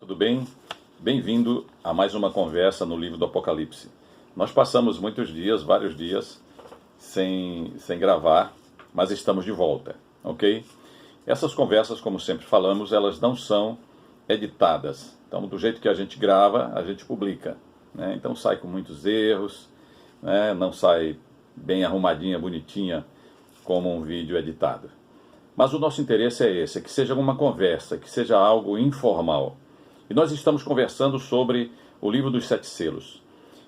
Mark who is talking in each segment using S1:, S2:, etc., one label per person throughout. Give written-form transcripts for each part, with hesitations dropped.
S1: Tudo bem? Bem-vindo a mais uma conversa no livro do Apocalipse. Nós passamos muitos dias, vários dias, sem gravar, mas estamos de volta, ok? Essas conversas, como sempre falamos, elas não são editadas. Então, do jeito que a gente grava, a gente publica, né? Então sai com muitos erros, né? Não sai bem arrumadinha, bonitinha, como um vídeo editado. Mas o nosso interesse é esse, é que seja uma conversa, que seja algo informal. E nós estamos conversando sobre o livro dos 7 selos.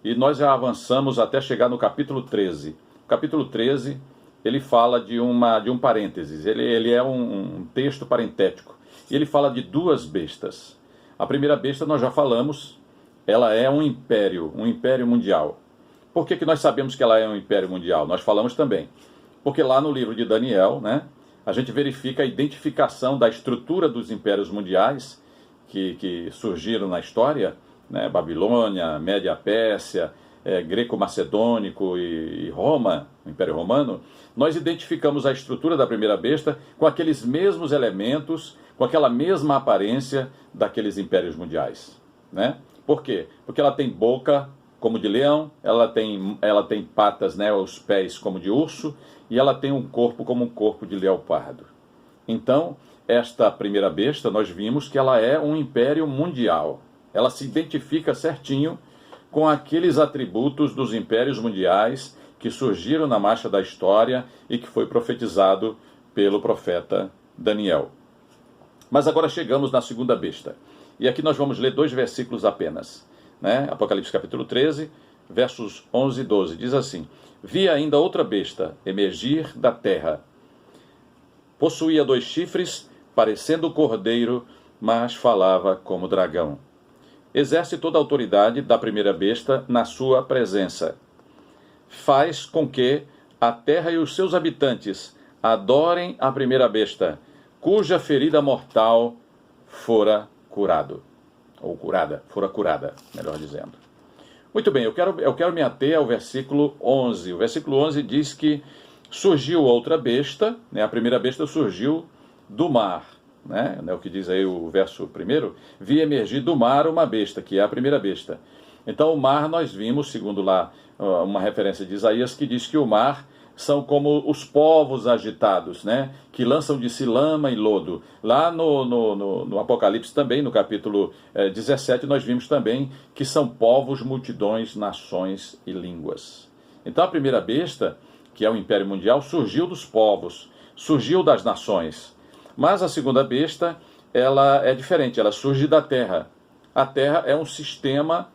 S1: E nós já avançamos até chegar no capítulo 13. O capítulo 13, ele fala de um parênteses, ele é um texto parentético. E ele fala de duas bestas. A primeira besta nós já falamos, ela é um império mundial. Por que nós sabemos que ela é um império mundial? Nós falamos também. Porque lá no livro de Daniel, né, a gente verifica a identificação da estrutura dos impérios mundiais que surgiram na história, né, Babilônia, Média-Pérsia, Greco-Macedônico e Roma, o Império Romano. Nós identificamos a estrutura da primeira besta com aqueles mesmos elementos, com aquela mesma aparência daqueles impérios mundiais, né? Por quê? Porque ela tem boca como de leão, ela tem patas, né, os pés como de urso, e ela tem um corpo como um corpo de leopardo. Então, esta primeira besta, nós vimos que ela é um império mundial. Ela se identifica certinho com aqueles atributos dos impérios mundiais que surgiram na marcha da história e que foi profetizado pelo profeta Daniel. Mas agora chegamos na segunda besta. E aqui nós vamos ler 2 versículos apenas, né? Apocalipse capítulo 13, versos 11 e 12. Diz assim: Vi ainda outra besta emergir da terra. Possuía 2 chifres, parecendo cordeiro, mas falava como dragão. Exerce toda a autoridade da primeira besta na sua presença. Faz com que a terra e os seus habitantes adorem a primeira besta, cuja ferida mortal fora curado. Ou curada, fora curada, melhor dizendo. Muito bem, eu quero me ater ao versículo 11. O versículo 11 diz que surgiu outra besta, né? A primeira besta surgiu do mar, né? É o que diz aí o verso primeiro. Vi emergir do mar uma besta, que é a primeira besta. Então o mar nós vimos, segundo lá uma referência de Isaías, que diz que o mar são como os povos agitados, né? Que lançam de si lama e lodo. Lá no Apocalipse também, no capítulo 17, nós vimos também que são povos, multidões, nações e línguas. Então a primeira besta, que é o Império Mundial, surgiu dos povos, surgiu das nações. Mas a segunda besta, ela é diferente, ela surge da terra. A terra é um sistema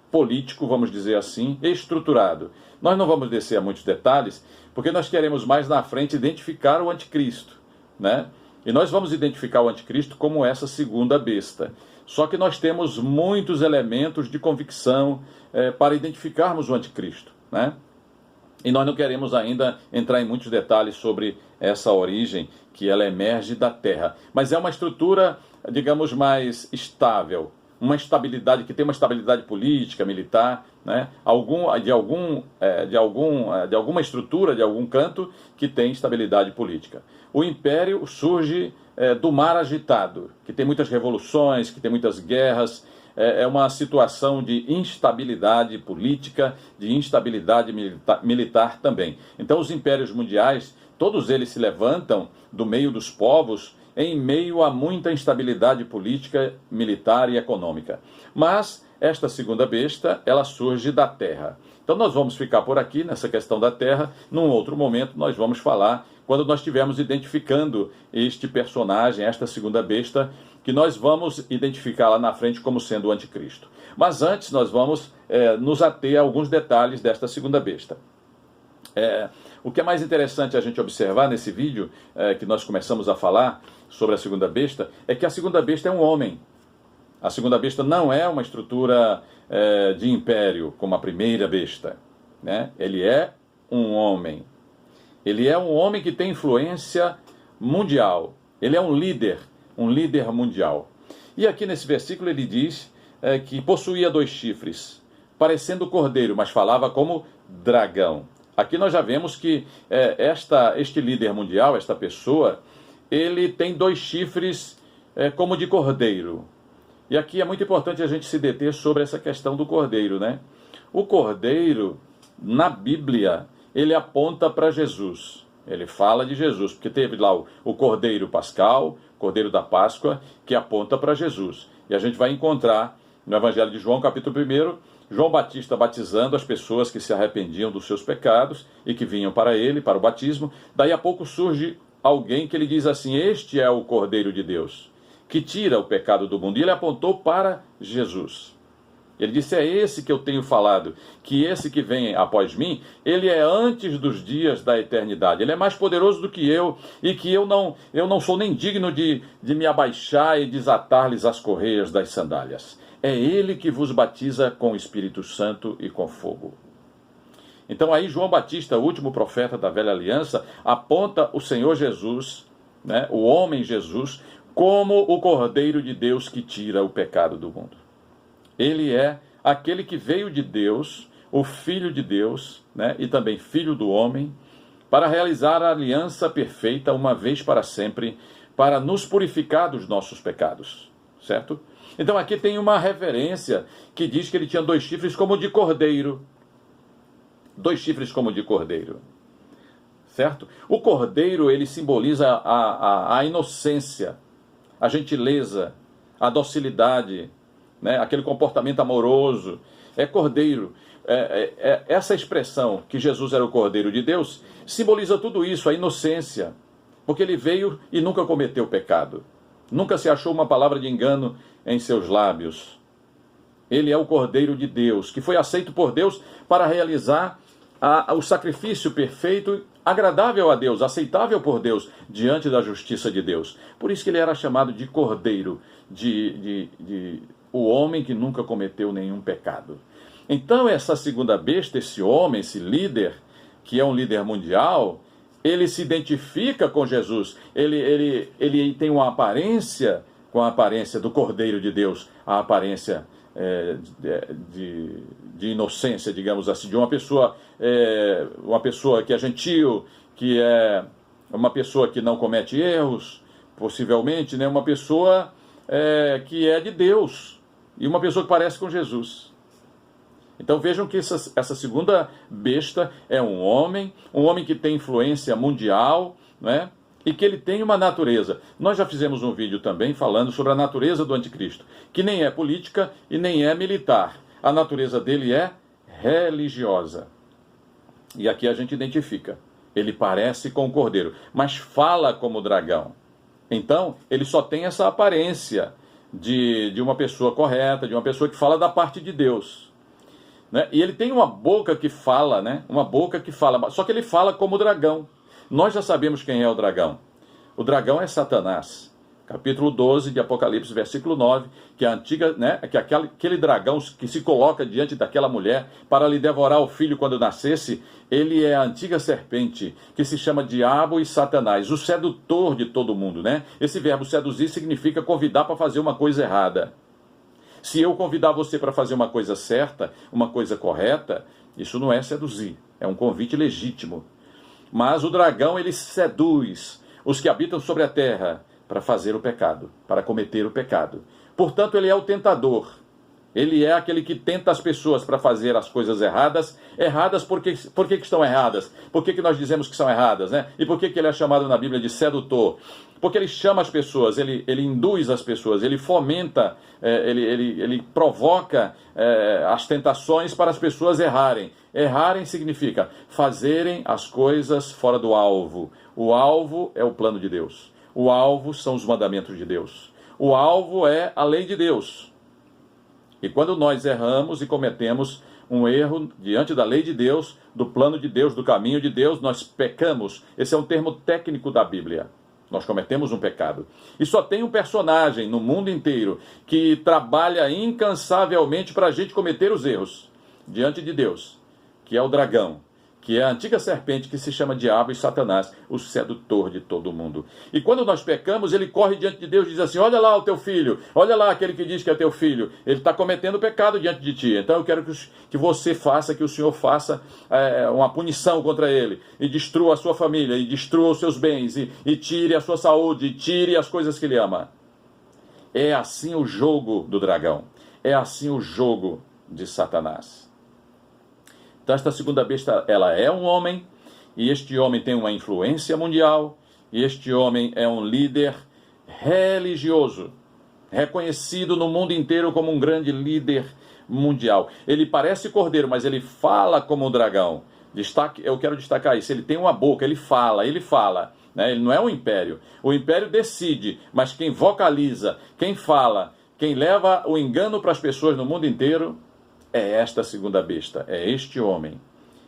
S1: político, vamos dizer assim, estruturado. Nós não vamos descer a muitos detalhes, porque nós queremos mais na frente identificar o anticristo, né? E nós vamos identificar o anticristo como essa segunda besta. Só que nós temos muitos elementos de convicção para identificarmos o anticristo, né? E nós não queremos ainda entrar em muitos detalhes sobre essa origem, que ela emerge da terra. Mas é uma estrutura, digamos, mais estável, uma estabilidade, que tem uma estabilidade política, militar, né? De alguma estrutura, de algum canto, que tem estabilidade política. O império surge do mar agitado, que tem muitas revoluções, que tem muitas guerras. É uma situação de instabilidade política, de instabilidade militar também. Então os impérios mundiais, todos eles se levantam do meio dos povos em meio a muita instabilidade política, militar e econômica. Mas esta segunda besta, ela surge da terra. Então nós vamos ficar por aqui nessa questão da terra. Num outro momento nós vamos falar, quando nós estivermos identificando este personagem, esta segunda besta, que nós vamos identificar lá na frente como sendo o anticristo. Mas antes nós vamos nos ater a alguns detalhes desta segunda besta. O que é mais interessante a gente observar nesse vídeo que nós começamos a falar sobre a segunda besta, é que a segunda besta é um homem. A segunda besta não é uma estrutura de império como a primeira besta, né? Ele é um homem. Ele é um homem que tem influência mundial. Ele é um líder mundial. E aqui nesse versículo ele diz que possuía 2 chifres, parecendo cordeiro, mas falava como dragão. Aqui nós já vemos que este líder mundial, esta pessoa, ele tem 2 chifres como de cordeiro. E aqui é muito importante a gente se deter sobre essa questão do cordeiro, né? O cordeiro, na Bíblia, ele aponta para Jesus. Ele fala de Jesus, porque teve lá o cordeiro pascal, cordeiro da Páscoa, que aponta para Jesus. E a gente vai encontrar no Evangelho de João, capítulo 1, João Batista batizando as pessoas que se arrependiam dos seus pecados e que vinham para ele, para o batismo. Daí a pouco surge alguém que ele diz assim: este é o Cordeiro de Deus, que tira o pecado do mundo. E ele apontou para Jesus. Ele disse: é esse que eu tenho falado, que esse que vem após mim, ele é antes dos dias da eternidade. Ele é mais poderoso do que eu, e que eu não sou nem digno de me abaixar e desatar-lhes as correias das sandálias. É ele que vos batiza com o Espírito Santo e com fogo. Então aí João Batista, o último profeta da velha aliança, aponta o Senhor Jesus, né, o homem Jesus, como o Cordeiro de Deus que tira o pecado do mundo. Ele é aquele que veio de Deus, o Filho de Deus, né, e também Filho do homem, para realizar a aliança perfeita uma vez para sempre, para nos purificar dos nossos pecados, certo? Então aqui tem uma referência que diz que ele tinha 2 chifres como de cordeiro. 2 chifres como de cordeiro, certo? O cordeiro, ele simboliza a inocência, a gentileza, a docilidade, né? Aquele comportamento amoroso. É cordeiro. Essa expressão que Jesus era o Cordeiro de Deus simboliza tudo isso, a inocência, porque ele veio e nunca cometeu pecado. Nunca se achou uma palavra de engano em seus lábios. Ele é o Cordeiro de Deus, que foi aceito por Deus para realizar o sacrifício perfeito, agradável a Deus, aceitável por Deus, diante da justiça de Deus. Por isso que ele era chamado de Cordeiro, o homem que nunca cometeu nenhum pecado. Então essa segunda besta, esse homem, esse líder, que é um líder mundial, ele se identifica com Jesus, ele tem uma aparência, com a aparência do Cordeiro de Deus, a aparência de inocência, digamos assim, de uma pessoa que é gentil, que é uma pessoa que não comete erros, possivelmente, né? Uma pessoa que é de Deus, e uma pessoa que parece com Jesus. Então vejam que essa segunda besta é um homem que tem influência mundial, né? E que ele tem uma natureza. Nós já fizemos um vídeo também falando sobre a natureza do anticristo, que nem é política e nem é militar. A natureza dele é religiosa. E aqui a gente identifica. Ele parece com o cordeiro, mas fala como dragão. Então, ele só tem essa aparência de uma pessoa correta, de uma pessoa que fala da parte de Deus, né? E ele tem uma boca que fala, né? Uma boca que fala, só que ele fala como dragão. Nós já sabemos quem é o dragão. O dragão é Satanás. Capítulo 12 de Apocalipse, versículo 9, que a antiga, né, que aquele dragão que se coloca diante daquela mulher para lhe devorar o filho quando nascesse, ele é a antiga serpente, que se chama Diabo e Satanás, o sedutor de todo mundo, né? Esse verbo seduzir significa convidar para fazer uma coisa errada. Se eu convidar você para fazer uma coisa certa, uma coisa correta, isso não é seduzir, é um convite legítimo. Mas o dragão, ele seduz os que habitam sobre a terra para fazer o pecado, para cometer o pecado. Portanto, ele é o tentador. Ele é aquele que tenta as pessoas para fazer as coisas erradas. Erradas por que estão erradas? Por que nós dizemos que são erradas, né? E por que ele é chamado na Bíblia de sedutor? Porque ele chama as pessoas, ele induz as pessoas, ele fomenta, ele provoca as tentações para as pessoas errarem. Errarem significa fazerem as coisas fora do alvo. O alvo é o plano de Deus. O alvo são os mandamentos de Deus. O alvo é a lei de Deus. E quando nós erramos e cometemos um erro diante da lei de Deus, do plano de Deus, do caminho de Deus, nós pecamos. Esse é um termo técnico da Bíblia. Nós cometemos um pecado. E só tem um personagem no mundo inteiro que trabalha incansavelmente para a gente cometer os erros diante de Deus, que é o dragão, que é a antiga serpente que se chama Diabo e Satanás, o sedutor de todo mundo. E quando nós pecamos, ele corre diante de Deus e diz assim: olha lá o teu filho, olha lá aquele que diz que é teu filho, ele está cometendo pecado diante de ti, então eu quero que você faça, que o Senhor faça uma punição contra ele, e destrua a sua família, e destrua os seus bens, e tire a sua saúde, e tire as coisas que ele ama. É assim o jogo do dragão. É assim o jogo de Satanás. Então esta segunda besta, ela é um homem, e este homem tem uma influência mundial, e este homem é um líder religioso, reconhecido no mundo inteiro como um grande líder mundial. Ele parece cordeiro, mas ele fala como um dragão. Eu quero destacar isso. Ele tem uma boca, ele fala, né? Ele não é um império. O império decide, mas quem vocaliza, quem fala, quem leva o engano para as pessoas no mundo inteiro é esta segunda besta, é este homem,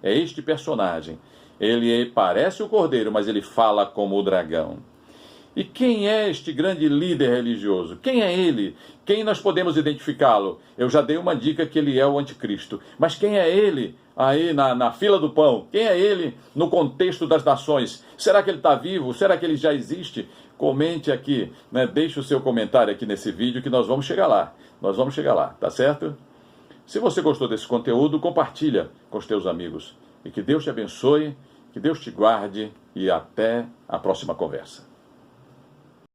S1: é este personagem. Ele parece o cordeiro, mas ele fala como o dragão. E quem é este grande líder religioso? Quem é ele? Quem nós podemos identificá-lo? Eu já dei uma dica que ele é o anticristo. Mas quem é ele aí na fila do pão? Quem é ele no contexto das nações? Será que ele está vivo? Será que ele já existe? Comente aqui, né? Deixe o seu comentário aqui nesse vídeo que nós vamos chegar lá. Nós vamos chegar lá, tá certo? Se você gostou desse conteúdo, compartilha com os teus amigos. E que Deus te abençoe, que Deus te guarde e até a próxima conversa.